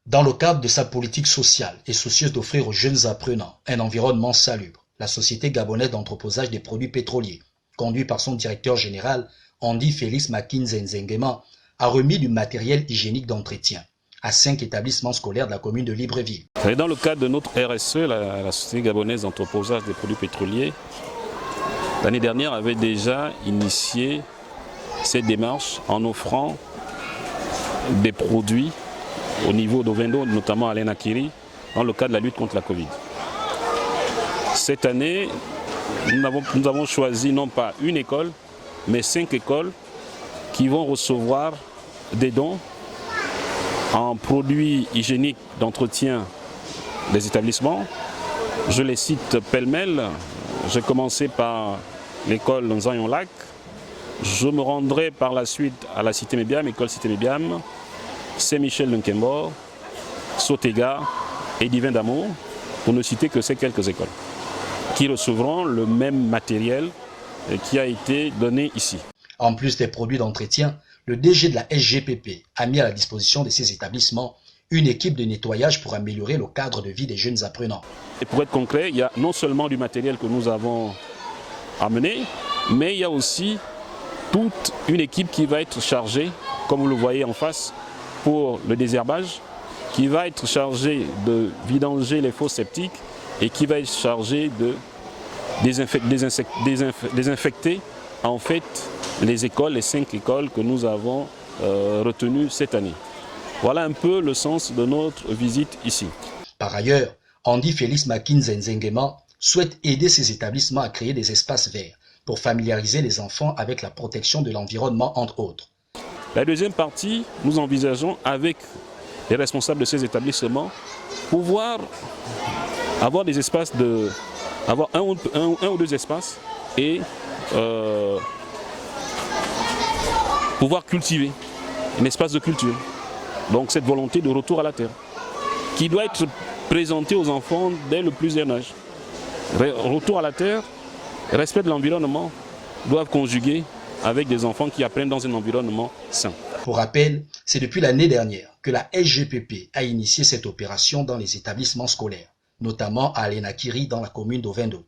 Dans le cadre de sa politique sociale et soucieuse d'offrir aux jeunes apprenants un environnement salubre, la société gabonaise d'entreposage des produits pétroliers, conduite par son directeur général, Andy Félix Makinzenzenguema, a remis du matériel hygiénique d'entretien à 5 établissements scolaires de la commune de Libreville. Dans le cadre de notre RSE, la Société gabonaise d'entreposage des produits pétroliers, l'année dernière avait déjà initié cette démarche en offrant des produits au niveau d'Ovendo, notamment à l'Enakiri, dans le cadre de la lutte contre la Covid. Cette année, nous avons choisi non pas une école, mais 5 écoles qui vont recevoir des dons en produits hygiéniques d'entretien des établissements. Je les cite pêle-mêle. J'ai commencé par l'école Nzayon-Lac. Je me rendrai par la suite à la Cité Mébiam, école Cité Mébiam, Saint-Michel Nkembor, Sotega et Divin d'Amour, pour ne citer que ces quelques écoles, qui recevront le même matériel qui a été donné ici. En plus des produits d'entretien, le DG de la SGPP a mis à la disposition de ces établissements une équipe de nettoyage pour améliorer le cadre de vie des jeunes apprenants. Et pour être concret, il y a non seulement du matériel que nous avons amené, mais il y a aussi toute une équipe qui va être chargée, comme vous le voyez en face, pour le désherbage, qui va être chargée de vidanger les fosses septiques et qui va être chargée de désinfecter en fait les écoles, les 5 écoles que nous avons retenues cette année. Voilà un peu le sens de notre visite ici. Par ailleurs, Andy Félix Makinzenzenguema souhaite aider ces établissements à créer des espaces verts pour familiariser les enfants avec la protection de l'environnement, entre autres. La deuxième partie, nous envisageons avec les responsables de ces établissements pouvoir avoir des espaces avoir un ou deux espaces et pouvoir cultiver un espace de culture. Donc cette volonté de retour à la terre qui doit être présentée aux enfants dès le plus jeune âge. Retour à la terre, respect de l'environnement doivent conjuguer avec des enfants qui apprennent dans un environnement sain. Pour rappel, c'est depuis l'année dernière que la SGPP a initié cette opération dans les établissements scolaires, notamment à Lenakiri dans la commune d'Ovendo.